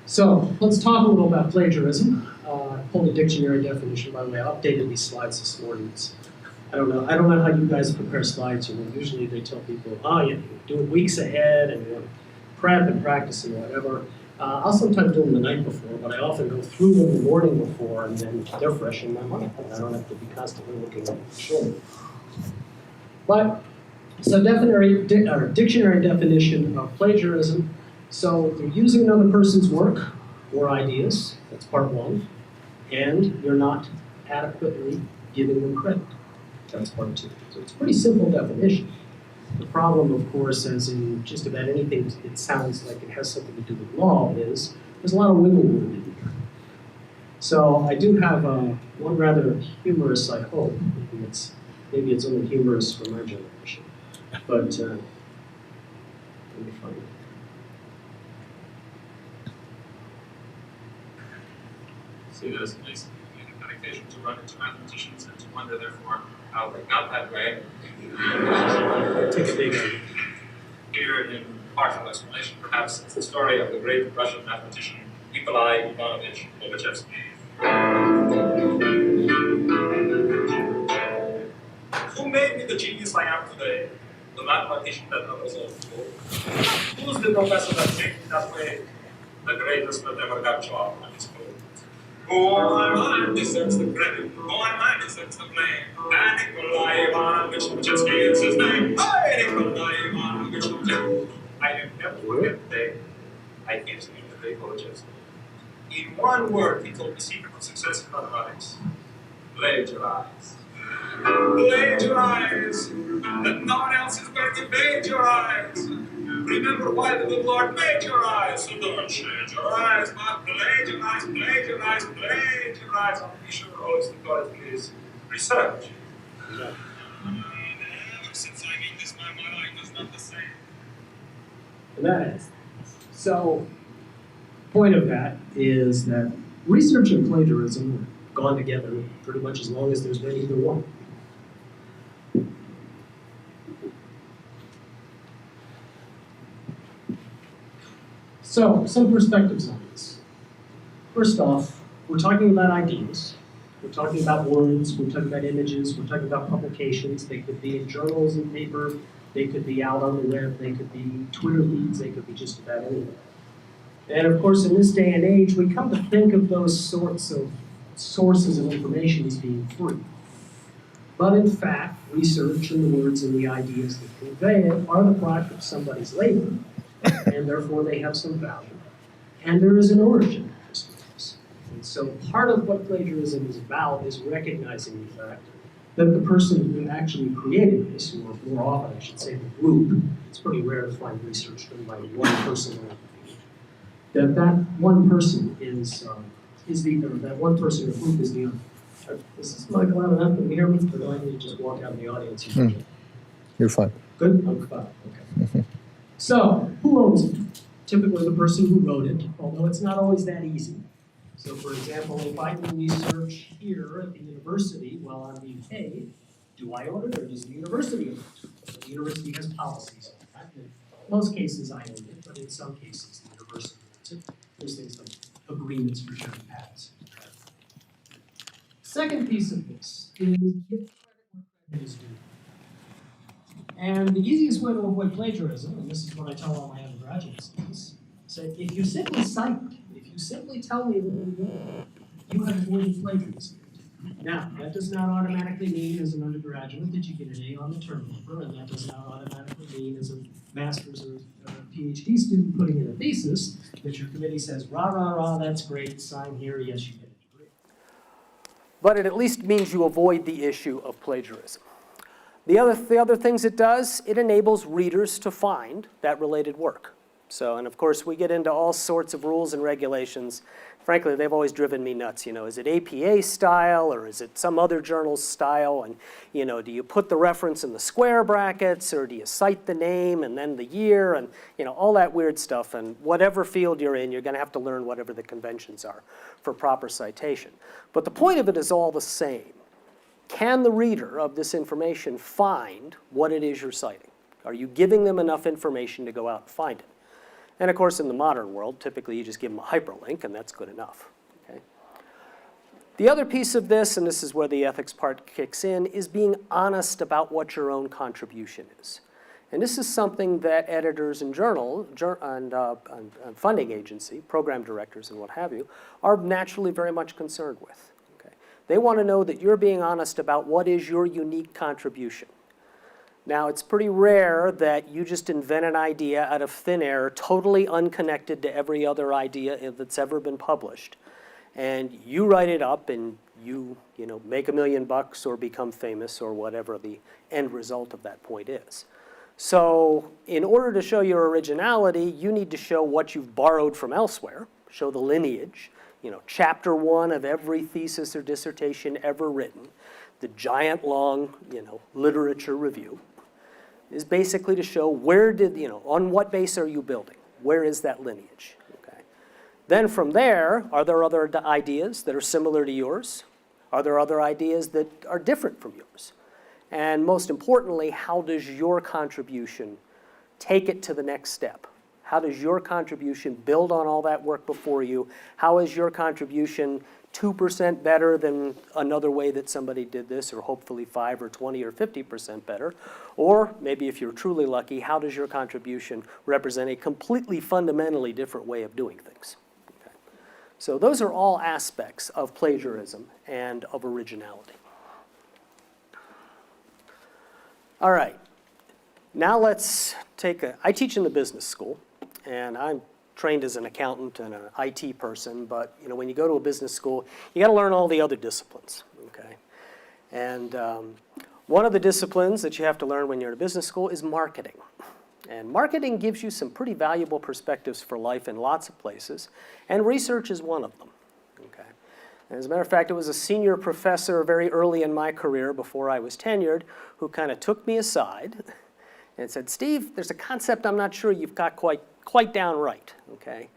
So let's talk a little about plagiarism. I pulled a dictionary definition, by the way. I updated these slides this morning. I don't know how you guys prepare slides. Usually they tell people, you do it weeks ahead and you prep and practice and whatever. I'll sometimes do them the night before, but I often go through them the morning before, and then they're fresh in my mind. I don't have to be constantly looking at the shoulder. But so dictionary definition of plagiarism. So you're using another person's work or ideas, that's part one, and you're not adequately giving them credit. That's part two. So it's a pretty simple definition. The problem, of course, as in just about anything it sounds like it has something to do with law, is there's a lot of wiggle room in here. So I do have one rather humorous, I hope. Maybe it's only humorous for my generation. But let me find it. See, there's a nice occasion to run into mathematicians and to wonder, therefore, how they got that way. Take a big one. Here, in partial explanation, perhaps, it's the story of the great Russian mathematician Nikolai Ivanovich Lobachevsky. Who made me the genius I am today? The mathematician that others all fool. Who's the professor that made me that way? The greatest that ever got job on his school. Who am I deserves the credit? Who am I deserves the blame? And Nikolai Ivanovich Lobachevsky is his name. Hey, Nikolai Ivanovich Lobachevsky. I have never forget the day I came to meet the great Lobachevsky. In one word, he told the secret of success in mathematics. Plagiarize. Plagiarize! That no one else is going to plagiarize! Remember why the good Lord made your eyes, so don't change your eyes, but plagiarize, plagiarize, plagiarize. I'll be sure always to call it, please. Research. Yeah. Ever since I mean this, my life is not the same. And that is. So, point of that is that research and plagiarism have gone together pretty much as long as there's been either one. So, some perspectives on this. First off, we're talking about ideas. We're talking about words, we're talking about images, we're talking about publications. They could be in journals and paper, they could be out on the web, they could be Twitter feeds, they could be just about anywhere. And of course, in this day and age, we come to think of those sorts of sources of information as being free. But in fact, research and the words and the ideas that convey it are the product of somebody's labor, and therefore they have some value. And there is an origin to this works. And so part of what plagiarism is about is recognizing the fact that the person who actually created this, or more often I should say the group, it's pretty rare to find research done by one person, that one person is that one person or group is the owner. Is this mic loud enough? Can you hear me? Or do I need to just walk out in the audience? You're fine. Good? I'm fine. Okay. So, who owns it? Typically the person who wrote it, although it's not always that easy. So, for example, if I do research here at the university while I'm being paid, do I own it or does the university own it? The university has policies on that. In most cases I own it, but in some cases the university owns it. There's things like agreements for sharing patents. Second piece of this is give credit where credit is due. And the easiest way to avoid plagiarism, and this is what I tell all my undergraduate students, say if you simply cite, if you simply tell me what you know, you have avoided plagiarism. Now, that does not automatically mean as an undergraduate that you get an A on the term paper, and that does not automatically mean as a master's or a PhD student putting in a thesis that your committee says, rah, rah, rah, that's great, sign here, yes, you get a degree. But it at least means you avoid the issue of plagiarism. The other things it does, it enables readers to find that related work. So, and of course, we get into all sorts of rules and regulations. Frankly, they've always driven me nuts. Is it APA style or is it some other journal's style? And, do you put the reference in the square brackets or do you cite the name and then the year and, all that weird stuff. And whatever field you're in, you're going to have to learn whatever the conventions are for proper citation. But the point of it is all the same. Can the reader of this information find what it is you're citing? Are you giving them enough information to go out and find it? And of course, in the modern world, typically you just give them a hyperlink, and that's good enough. Okay? The other piece of this, and this is where the ethics part kicks in, is being honest about what your own contribution is. And this is something that editors and funding agency, program directors and what have you, are naturally very much concerned with. Okay? They want to know that you're being honest about what is your unique contribution. Now, it's pretty rare that you just invent an idea out of thin air, totally unconnected to every other idea that's ever been published. And you write it up and you make $1 million or become famous or whatever the end result of that point is. So in order to show your originality, you need to show what you've borrowed from elsewhere, show the lineage, chapter 1 of every thesis or dissertation ever written, the giant long, literature review, is basically to show on what base are you building? Where is that lineage? Okay. Then from there, are there other ideas that are similar to yours? Are there other ideas that are different from yours? And most importantly, how does your contribution take it to the next step? How does your contribution build on all that work before you? How is your contribution 2% better than another way that somebody did this, or hopefully 5 or 20 or 50% better? Or maybe if you're truly lucky, how does your contribution represent a completely fundamentally different way of doing things? Okay. So those are all aspects of plagiarism and of originality. All right, now let's I teach in the business school, and I'm trained as an accountant and an IT person, but when you go to a business school, you got to learn all the other disciplines, okay? And one of the disciplines that you have to learn when you're in a business school is marketing. And marketing gives you some pretty valuable perspectives for life in lots of places, and research is one of them, okay? And as a matter of fact, it was a senior professor very early in my career, before I was tenured, who kind of took me aside and said, Steve, there's a concept I'm not sure you've got quite down right, okay?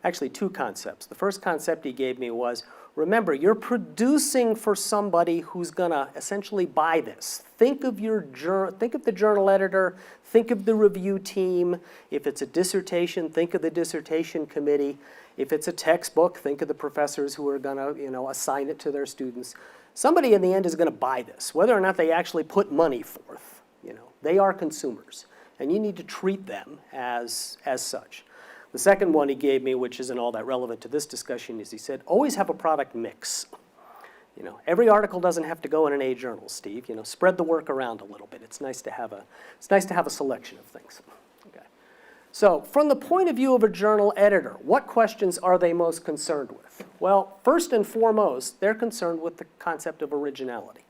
Actually, 2 concepts. The first concept he gave me was, remember, you're producing for somebody who's gonna essentially buy this. Think of the journal editor, think of the review team. If it's a dissertation, think of the dissertation committee. If it's a textbook, think of the professors who are gonna, assign it to their students. Somebody in the end is gonna buy this, whether or not they actually put money forth. They are consumers, and you need to treat them as such. The second one he gave me, which isn't all that relevant to this discussion, is he said, always have a product mix. Every article doesn't have to go in an A journal, Steve. Spread the work around a little bit. It's nice to have a selection of things. Okay. So from the point of view of a journal editor, what questions are they most concerned with? Well, first and foremost, they're concerned with the concept of originality.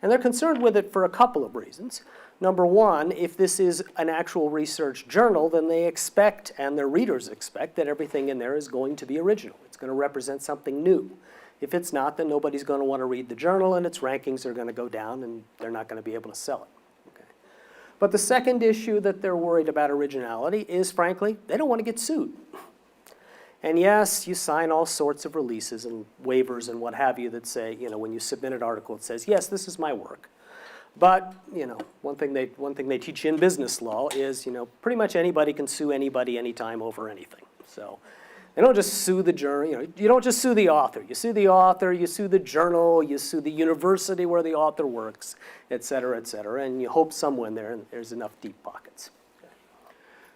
And they're concerned with it for a couple of reasons. Number one, if this is an actual research journal, then they expect, and their readers expect, that everything in there is going to be original. It's going to represent something new. If it's not, then nobody's going to want to read the journal, and its rankings are going to go down, and they're not going to be able to sell it. Okay. But the second issue that they're worried about originality is, frankly, they don't want to get sued. And yes, you sign all sorts of releases and waivers and what have you that say, when you submit an article, it says, yes, this is my work. But, one thing they teach you in business law is, pretty much anybody can sue anybody anytime over anything. So they don't just sue the journal, you don't just sue the author. You sue the author, you sue the journal, you sue the university where the author works, et cetera, and you hope somewhere there's enough deep pockets.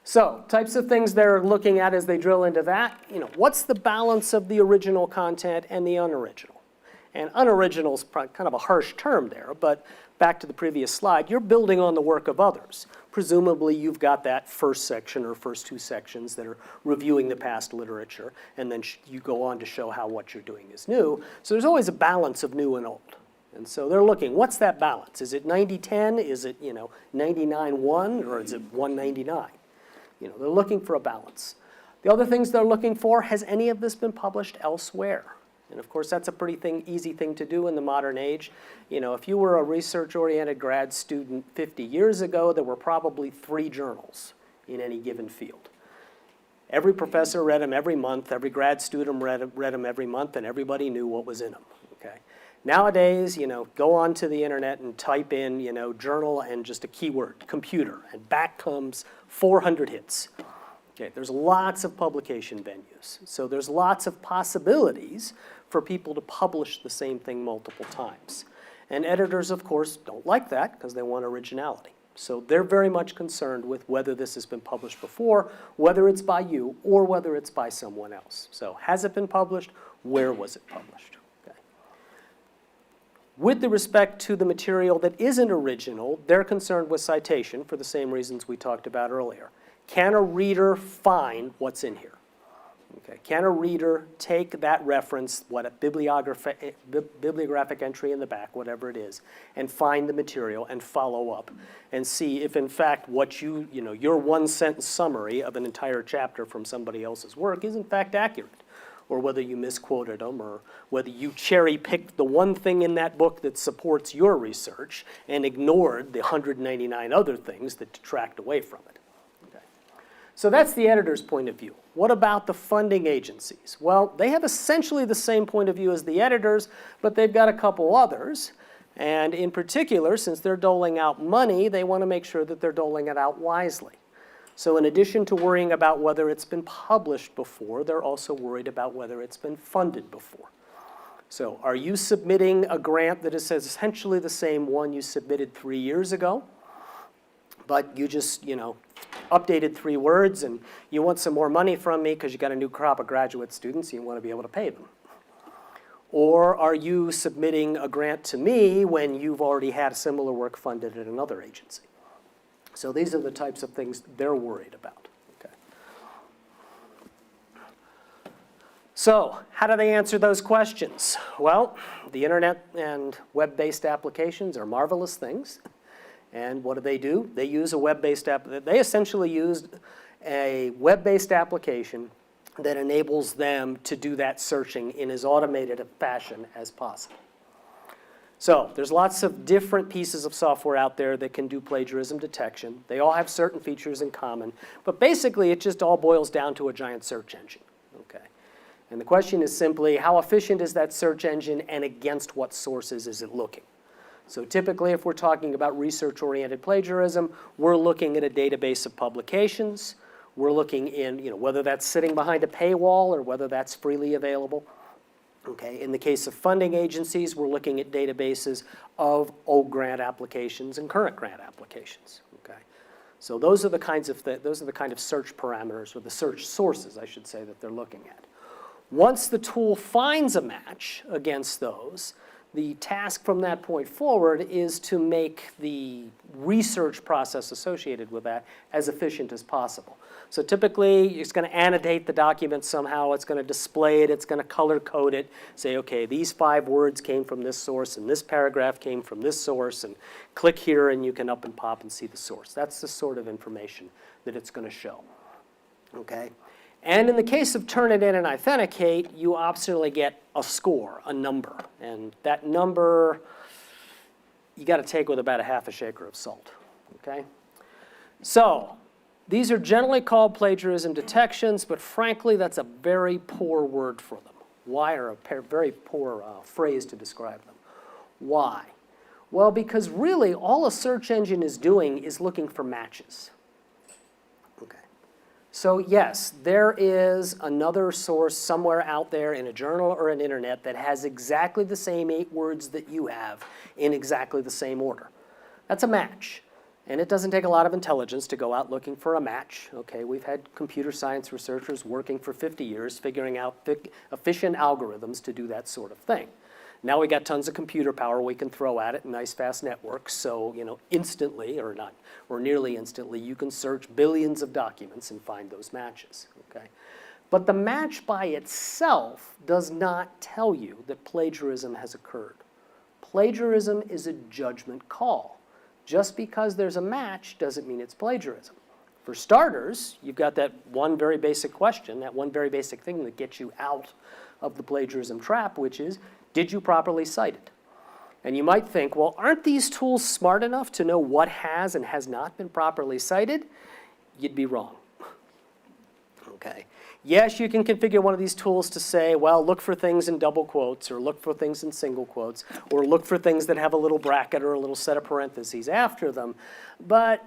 So, types of things they're looking at as they drill into that, what's the balance of the original content and the unoriginal? And unoriginal is kind of a harsh term there, but back to the previous slide, you're building on the work of others. Presumably you've got that first section or first 2 sections that are reviewing the past literature, and then you go on to show how what you're doing is new. So there's always a balance of new and old. And so they're looking, what's that balance? Is it 90-10? Is it 99-1? Or is it 199? They're looking for a balance. The other things they're looking for, has any of this been published elsewhere? And of course, that's a pretty easy thing to do in the modern age. If you were a research-oriented grad student 50 years ago, there were probably 3 journals in any given field. Every professor read them every month, every grad student read them every month, and everybody knew what was in them. Okay. Nowadays, go onto the internet and type in, journal and just a keyword, computer, and back comes 400 hits. Okay, there's lots of publication venues. So there's lots of possibilities for people to publish the same thing multiple times. And editors, of course, don't like that because they want originality. So they're very much concerned with whether this has been published before, whether it's by you, or whether it's by someone else. So has it been published? Where was it published? Okay. With the respect to the material that isn't original, they're concerned with citation for the same reasons we talked about earlier. Can a reader find what's in here? Okay. Can a reader take that reference, what a bibliographic entry in the back, whatever it is, and find the material and follow up and see if in fact what your one-sentence summary of an entire chapter from somebody else's work is in fact accurate, or whether you misquoted them, or whether you cherry-picked the one thing in that book that supports your research and ignored the 199 other things that detract away from it. So that's the editor's point of view. What about the funding agencies? Well, they have essentially the same point of view as the editors, but they've got a couple others. And in particular, since they're doling out money, they want to make sure that they're doling it out wisely. So in addition to worrying about whether it's been published before, they're also worried about whether it's been funded before. So are you submitting a grant that is essentially the same one you submitted 3 years ago, but you just, updated 3 words and you want some more money from me because you got a new crop of graduate students and you want to be able to pay them? Or are you submitting a grant to me when you've already had similar work funded at another agency? So these are the types of things they're worried about. Okay. So how do they answer those questions? Well, the internet and web-based applications are marvelous things. And what do? They use a web-based app. They essentially used a web-based application that enables them to do that searching in as automated a fashion as possible. So there's lots of different pieces of software out there that can do plagiarism detection. They all have certain features in common, but basically it just all boils down to a giant search engine. Okay. And the question is simply, how efficient is that search engine and against what sources is it looking? So typically, if we're talking about research-oriented plagiarism, we're looking at a database of publications. We're looking in, whether that's sitting behind a paywall or whether that's freely available. Okay. In the case of funding agencies, we're looking at databases of old grant applications and current grant applications. Okay. So those are the kind of search parameters, or the search sources, I should say, that they're looking at. Once the tool finds a match against those, the task from that point forward is to make the research process associated with that as efficient as possible. So typically, it's going to annotate the document somehow. It's going to display it. It's going to color code it. Say, okay, these 5 words came from this source, and this paragraph came from this source, and click here, and you can up and pop and see the source. That's the sort of information that it's going to show. Okay? And in the case of turn it in and authenticate, you optionally get a score, a number. And that number, you got to take with about a half a shaker of salt. Okay? So these are generally called plagiarism detections, but frankly, that's a very poor word for them. Why? Or a very poor phrase to describe them. Why? Well, because really all a search engine is doing is looking for matches. So yes, there is another source somewhere out there in a journal or an internet that has exactly the same 8 words that you have in exactly the same order. That's a match. And it doesn't take a lot of intelligence to go out looking for a match. Okay, we've had computer science researchers working for 50 years figuring out efficient algorithms to do that sort of thing. Now we got tons of computer power we can throw at it, nice fast networks, so instantly, or nearly instantly, you can search billions of documents and find those matches. Okay? But the match by itself does not tell you that plagiarism has occurred. Plagiarism is a judgment call. Just because there's a match doesn't mean it's plagiarism. For starters, you've got that one very basic question, that one very basic thing that gets you out of the plagiarism trap, which is, did you properly cite it? And you might think, well, aren't these tools smart enough to know what has and has not been properly cited? You'd be wrong. Okay. Yes, you can configure one of these tools to say, well, look for things in double quotes, or look for things in single quotes, or look for things that have a little bracket or a little set of parentheses after them. But,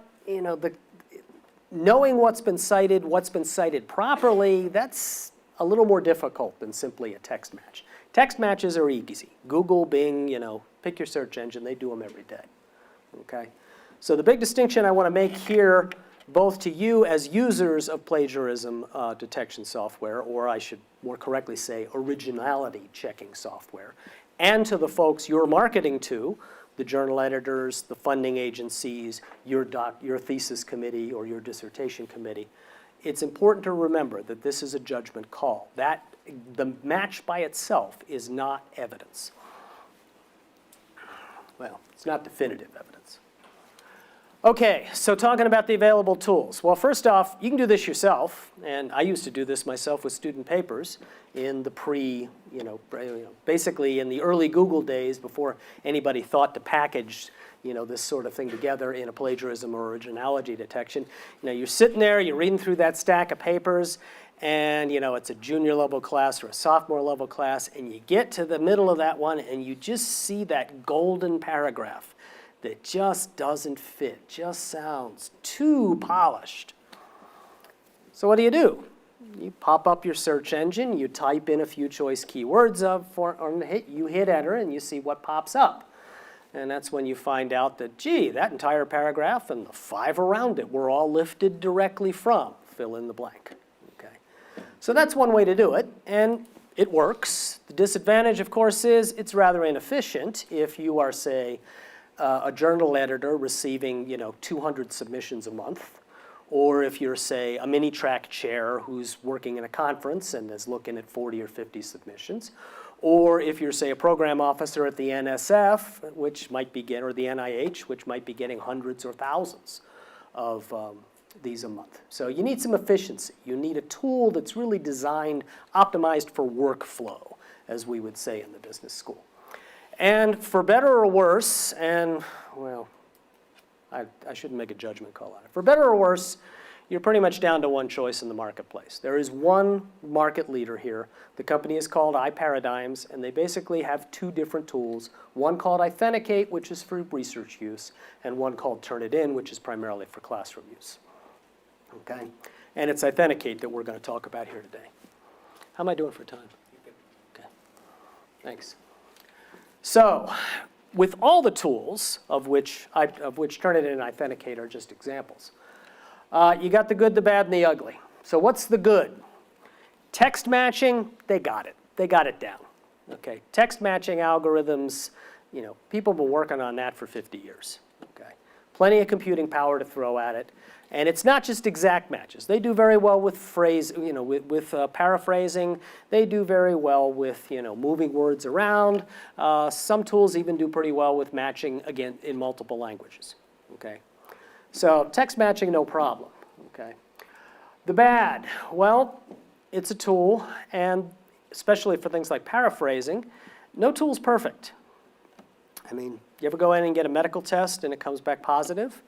knowing what's been cited properly, that's a little more difficult than simply a text match. Text matches are easy. Google, Bing, pick your search engine, they do them every day, okay? So the big distinction I want to make here, both to you as users of plagiarism detection software, or I should more correctly say originality checking software, and to the folks you're marketing to, the journal editors, the funding agencies, your thesis committee or your dissertation committee, it's important to remember that this is a judgment call. That the match by itself is not evidence. Well, it's not definitive evidence. Okay, so talking about the available tools. Well, first off, you can do this yourself, and I used to do this myself with student papers in the basically in the early Google days before anybody thought to package, this sort of thing together in a plagiarism or originality detection. You're sitting there, you're reading through that stack of papers, and it's a junior level class or a sophomore level class, and you get to the middle of that one and you just see that golden paragraph that just doesn't fit, just sounds too polished. So what do? You pop up your search engine, you type in a few choice keywords you hit enter and you see what pops up. And that's when you find out that, gee, that entire paragraph and the 5 around it were all lifted directly from, fill in the blank. Okay. So that's one way to do it, and it works. The disadvantage, of course, is it's rather inefficient if you are, say, a journal editor receiving 200 submissions a month, or if you're, say, a mini-track chair who's working in a conference and is looking at 40 or 50 submissions, or if you're, say, a program officer at the NSF, or the NIH, which might be getting hundreds or thousands of these a month. So you need some efficiency. You need a tool that's really designed, optimized for workflow, as we would say in the business school. And for better or worse, and well, I shouldn't make a judgment call on it. For better or worse, you're pretty much down to one choice in the marketplace. There is one market leader here. The company is called iParadigms, and they basically have 2 different tools, one called Authenticate, which is for research use, and one called Turnitin, which is primarily for classroom use. Okay? And it's Authenticate that we're going to talk about here today. How am I doing for time? Okay. Thanks. So, with all the tools, of which Turnitin and Authenticate are just examples, you got the good, the bad, and the ugly. So what's the good? Text matching, they got it. They got it down. Okay, text matching algorithms, people have been working on that for 50 years. Okay, plenty of computing power to throw at it. And it's not just exact matches. They do very well with paraphrasing. They do very well with, moving words around. Some tools even do pretty well with matching, again, in multiple languages. Okay, so text matching, no problem. Okay, the bad, well, it's a tool, and especially for things like paraphrasing, no tool's perfect. I mean, you ever go in and get a medical test and it comes back positive?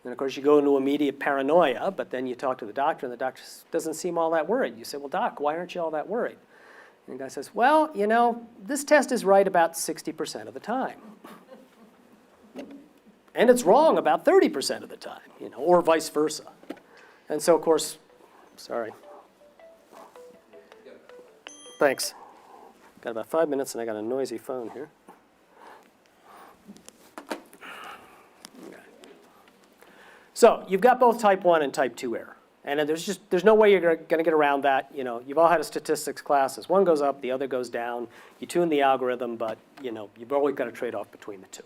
And of course, you go into immediate paranoia, but then you talk to the doctor, and the doctor doesn't seem all that worried. You say, well, doc, why aren't you all that worried? And the guy says, well, this test is right about 60% of the time. And it's wrong about 30% of the time, or vice versa. And so, of course, sorry. Thanks. Got about 5 minutes, and I got a noisy phone here. So you've got both type 1 and type 2 error. And there's no way you're going to get around that. You've all had a statistics class. As one goes up, the other goes down. You tune the algorithm, but you've always got to trade off between the two.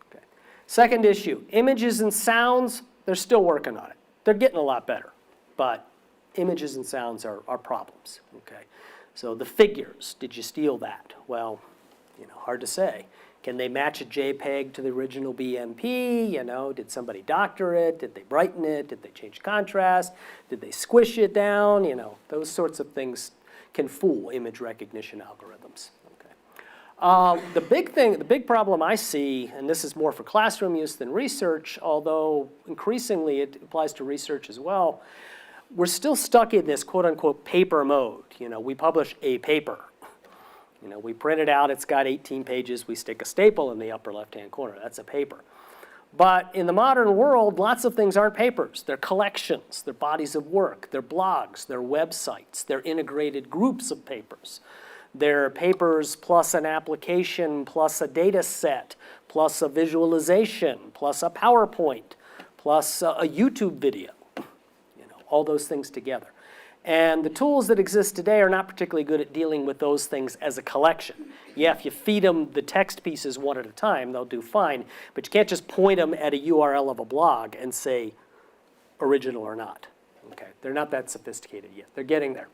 Okay. Second issue, images and sounds, they're still working on it. They're getting a lot better, but images and sounds are problems. Okay. So the figures, did you steal that? Well, hard to say. Can they match a JPEG to the original BMP? Did somebody doctor it? Did they brighten it? Did they change contrast? Did they squish it down? Those sorts of things can fool image recognition algorithms. Okay. The big problem I see, and this is more for classroom use than research, although increasingly it applies to research as well, we're still stuck in this quote-unquote paper mode. We publish a paper. We print it out, it's got 18 pages, we stick a staple in the upper left-hand corner, that's a paper. But in the modern world, lots of things aren't papers. They're collections, they're bodies of work, they're blogs, they're websites, they're integrated groups of papers. They're papers plus an application, plus a data set, plus a visualization, plus a PowerPoint, plus a YouTube video, all those things together. And the tools that exist today are not particularly good at dealing with those things as a collection. Yeah, if you feed them the text pieces one at a time, they'll do fine, but you can't just point them at a URL of a blog and say original or not. Okay, they're not that sophisticated yet. They're getting there.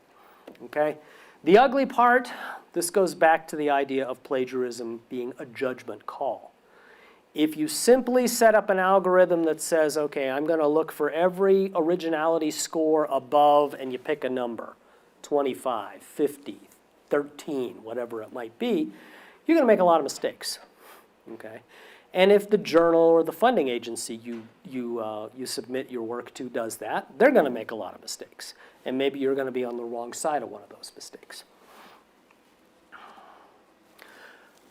Okay, the ugly part, this goes back to the idea of plagiarism being a judgment call. If you simply set up an algorithm that says, okay, I'm going to look for every originality score above, and you pick a number, 25, 50, 13, whatever it might be, you're going to make a lot of mistakes. Okay? And if the journal or the funding agency you submit your work to does that, they're going to make a lot of mistakes. And maybe you're going to be on the wrong side of one of those mistakes.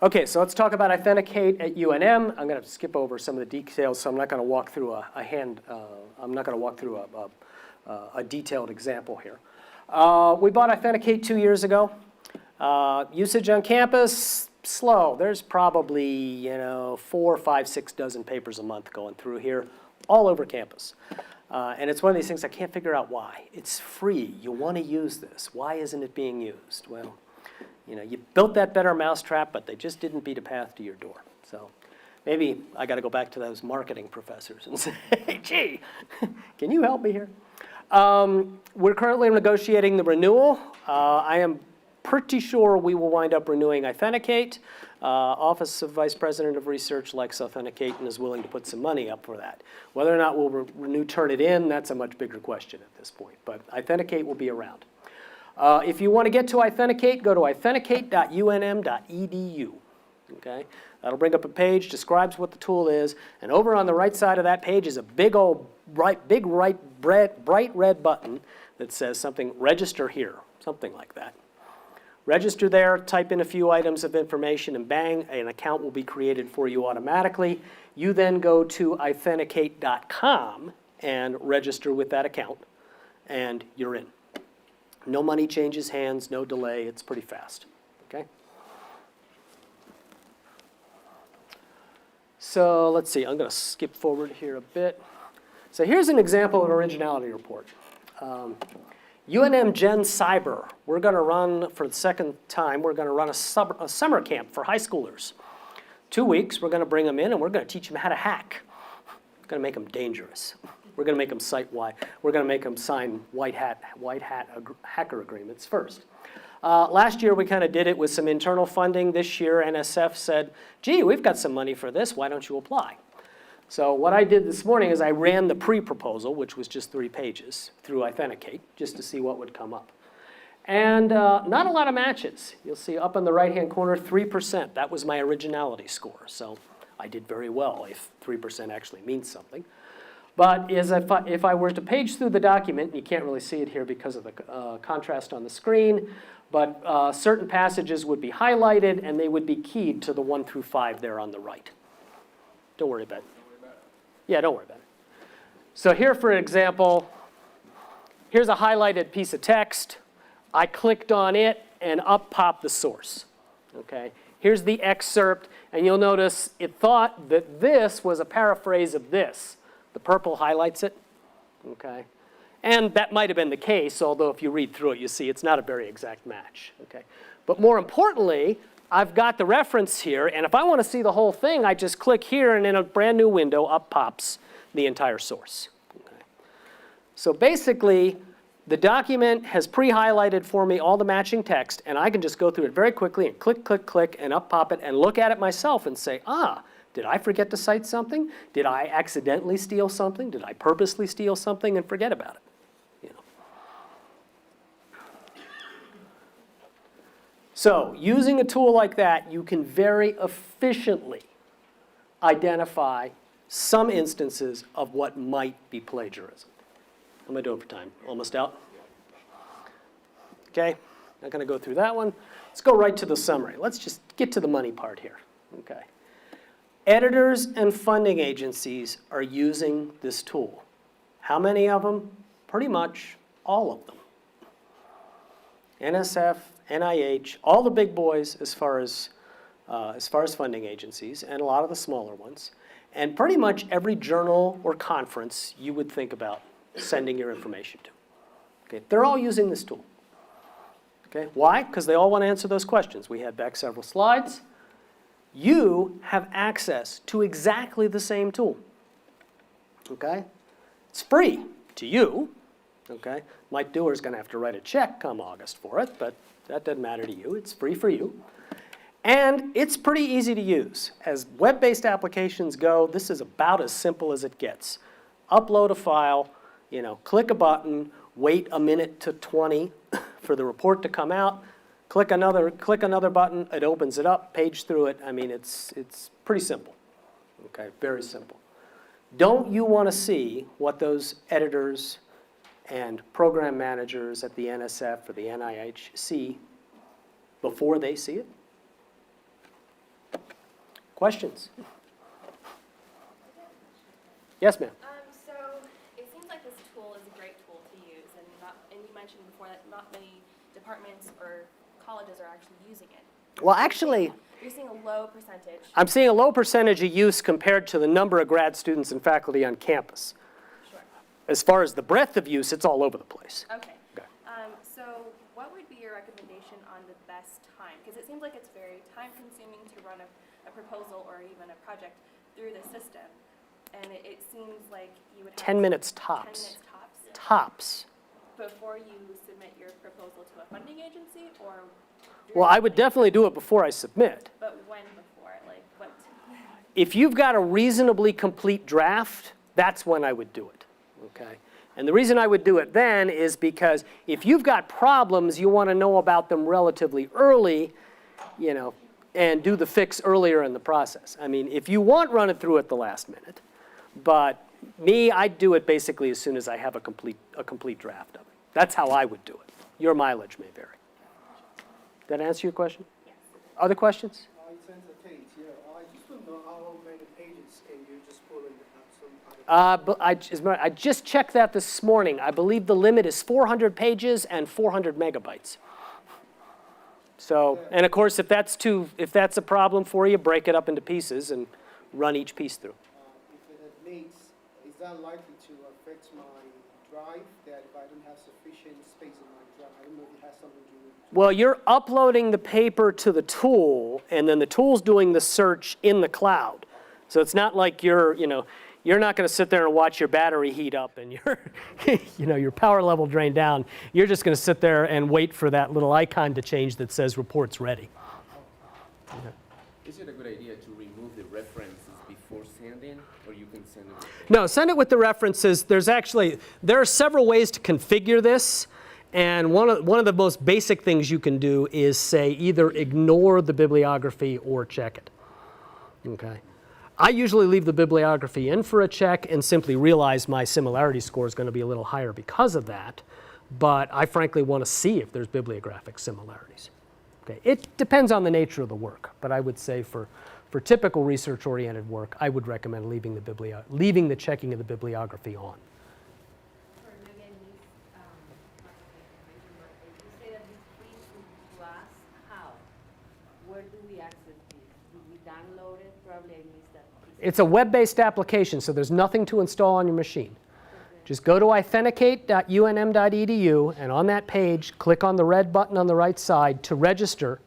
Okay, so let's talk about Authenticate at UNM. I'm going to skip over some of the details, so I'm not going to walk through a detailed example here. We bought Authenticate 2 years ago. Usage on campus, slow. There's probably 4, 5, 6 dozen papers a month going through here, all over campus. And it's one of these things I can't figure out why. It's free. You want to use this. Why isn't it being used? Well, you built that better mousetrap, but they just didn't beat a path to your door. So maybe I got to go back to those marketing professors and say, hey, gee, can you help me here? We're currently negotiating the renewal. I am pretty sure we will wind up renewing Authenticate. Office of Vice President of Research likes Authenticate and is willing to put some money up for that. Whether or not we'll renew Turnitin, that's a much bigger question at this point. But Authenticate will be around. If you want to get to Authenticate, go to authenticate.unm.edu. Okay? That'll bring up a page, describes what the tool is, and over on the right side of that page is a big bright red button that says something, register here, something like that. Register there, type in a few items of information, and bang, an account will be created for you automatically. You then go to authenticate.com and register with that account, and you're in. No money changes hands, no delay, it's pretty fast, okay? So let's see, I'm going to skip forward here a bit. So here's an example of an originality report. UNM Gen Cyber, we're going to run, for the second time, we're going to run a summer camp for high schoolers. 2 weeks, we're going to bring them in and we're going to teach them how to hack. We're going to make them dangerous. We're going to make them site-wide. We're going to make them sign white hat hacker agreements first. Last year, we kind of did it with some internal funding. This year, NSF said, gee, we've got some money for this. Why don't you apply? So what I did this morning is I ran the pre-proposal, which was just 3 pages, through Authenticate, just to see what would come up. And not a lot of matches. You'll see up in the right-hand corner, 3%. That was my originality score. So I did very well if 3% actually means something. But if I were to page through the document, and you can't really see it here because of the contrast on the screen, but certain passages would be highlighted and they would be keyed to the 1 through 5 there on the right. Don't worry about it. Yeah, don't worry about it. So here, for example, here's a highlighted piece of text. I clicked on it and up popped the source. Okay. Here's the excerpt, and you'll notice it thought that this was a paraphrase of this. The purple highlights it, okay? And that might have been the case, although if you read through it, you see it's not a very exact match, okay? But more importantly, I've got the reference here, and if I want to see the whole thing, I just click here, and in a brand new window, up pops the entire source, okay? So basically, the document has pre-highlighted for me all the matching text, and I can just go through it very quickly and click, click, click, and up pop it, and look at it myself and say, did I forget to cite something? Did I accidentally steal something? Did I purposely steal something and forget about it? So using a tool like that, you can very efficiently identify some instances of what might be plagiarism. How am I doing for time? Almost out? Okay, not going to go through that one. Let's go right to the summary. Let's just get to the money part here. Okay. Editors and funding agencies are using this tool. How many of them? Pretty much all of them. NSF, NIH, all the big boys as far as funding agencies, and a lot of the smaller ones. And pretty much every journal or conference you would think about sending your information to. Okay, they're all using this tool. Okay, why? Because they all want to answer those questions. We had back several slides. You have access to exactly the same tool. Okay? It's free to you. Okay? Mike Dewar's going to have to write a check come August for it, but that doesn't matter to you. It's free for you. And it's pretty easy to use. As web-based applications go, this is about as simple as it gets. Upload a file, click a button, wait a minute to 20 for the report to come out, click another button, it opens it up, page through it. I mean, it's pretty simple. Okay, very simple. Don't you want to see what those editors and program managers at the NSF or the NIH see before they see it? Questions? Yes, ma'am. So it seems like this tool is a great tool to use, and you mentioned before that not many departments or colleges are actually using it. Well, actually, you're seeing a low percentage. I'm seeing a low percentage of use compared to the number of grad students and faculty on campus. Sure. As far as the breadth of use, it's all over the place. Okay. Okay. So what would be your recommendation on the best time? Because it seems like it's very time-consuming to run a proposal or even a project through the system. And it seems like you would have 10 minutes tops. 10 minutes tops. Tops. Before you submit your proposal to a funding agency, or? Well, I would definitely do it before I submit. But when before? Like what? If you've got a reasonably complete draft, that's when I would do it, okay? And the reason I would do it then is because if you've got problems, you want to know about them relatively early, and do the fix earlier in the process. I mean, if you want, run it through at the last minute. But me, I'd do it basically as soon as I have a complete draft of it. That's how I would do it. Your mileage may vary. Did that answer your question? Yes. Other questions? I sent a page, I just don't know how many pages can you just pull in some other. But I just checked that this morning. I believe the limit is 400 pages and 400 megabytes. So, and of course, if that's a problem for you, break it up into pieces and run each piece through. If it admits, is that likely to affect my drive, that if I don't have sufficient space in my drive? I don't know if it has something to do with. Well, you're uploading the paper to the tool, and then the tool's doing the search in the cloud. So it's not like you're not going to sit there and watch your battery heat up and your power level drain down. You're just going to sit there and wait for that little icon to change that says report's ready. Yeah. Is it a good idea to remove the references before sending, or you can send it? No, send it with the references. There are several ways to configure this, and one of the most basic things you can do is say either ignore the bibliography or check it. Okay. I usually leave the bibliography in for a check and simply realize my similarity score is going to be a little higher because of that, but I frankly want to see if there's bibliographic similarities. Okay. It depends on the nature of the work, but I would say for typical research-oriented work, I would recommend leaving the checking of the bibliography on. You say that it's free to us. How? Where do we access this? Do we download it? Probably I missed that. It's a web-based application, so there's nothing to install on your machine. Just go to authenticate.unm.edu, and on that page, click on the red button on the right side to register.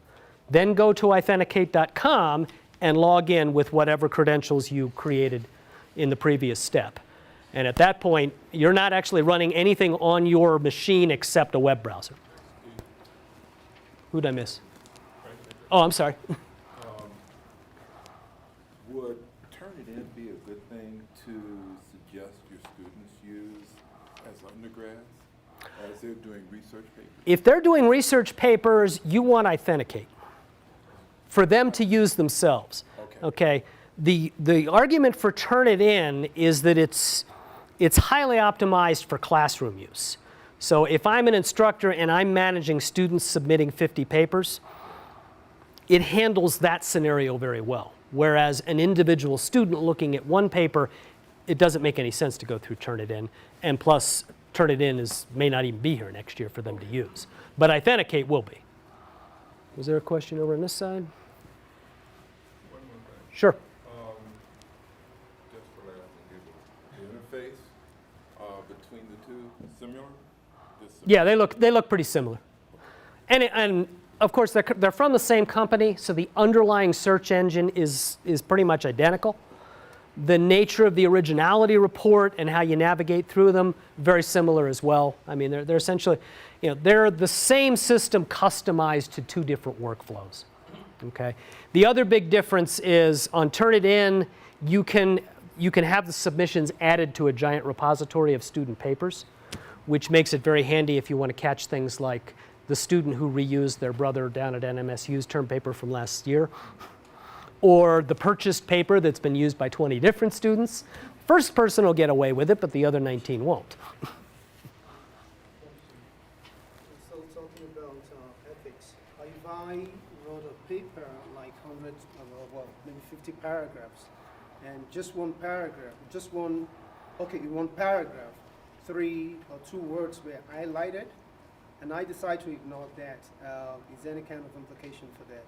Then go to authenticate.com and log in with whatever credentials you created in the previous step. And at that point, you're not actually running anything on your machine except a web browser. Who'd I miss? Oh, I'm sorry. Would Turnitin be a good thing to suggest your students use as undergrads, as they're doing research papers? If they're doing research papers, you want Authenticate for them to use themselves. Okay. The argument for Turnitin is that it's highly optimized for classroom use. So if I'm an instructor and I'm managing students submitting 50 papers, it handles that scenario very well. Whereas an individual student looking at one paper, it doesn't make any sense to go through Turnitin. And plus, Turnitin may not even be here next year for them to use. But Authenticate will be. Was there a question over on this side? One more thing. Sure. Just for laughs and giggles, the interface between the two similar? Yeah, they look pretty similar. And of course, they're from the same company, so the underlying search engine is pretty much identical. The nature of the originality report and how you navigate through them, very similar as well. I mean, they're essentially, they're the same system customized to two different workflows. Okay. The other big difference is on Turnitin, you can have the submissions added to a giant repository of student papers, which makes it very handy if you want to catch things like the student who reused their brother down at NMSU's term paper from last year, or the purchased paper that's been used by 20 different students. First person will get away with it, but the other 19 won't. So talking about ethics, if I wrote a paper like 100, maybe 50 paragraphs, and just one paragraph, in one paragraph, 3 or 2 words were highlighted, and I decide to ignore that. Is there any kind of implication for that?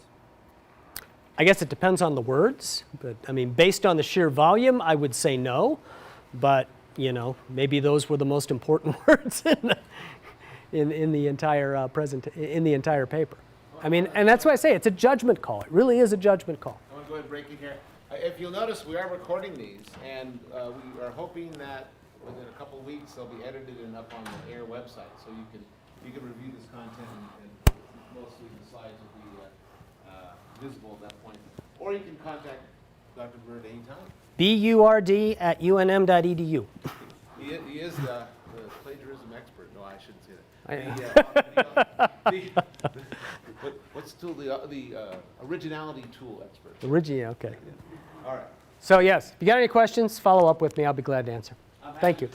I guess it depends on the words, but I mean, based on the sheer volume, I would say no, but maybe those were the most important words in the entire in the entire paper. I mean, and that's why I say it's a judgment call. It really is a judgment call. I want to go ahead and break in here. If you'll notice, we are recording these, and we are hoping that within a couple of weeks they'll be edited and up on the AIR website, so you can review this content, and mostly the slides will be visible at that point. Or you can contact Dr. Burd anytime. burd@unm.edu. He is the plagiarism expert. No, I shouldn't say that. What's still the originality tool expert? Okay. All right. So yes, if you got any questions, follow up with me. I'll be glad to answer. Thank you.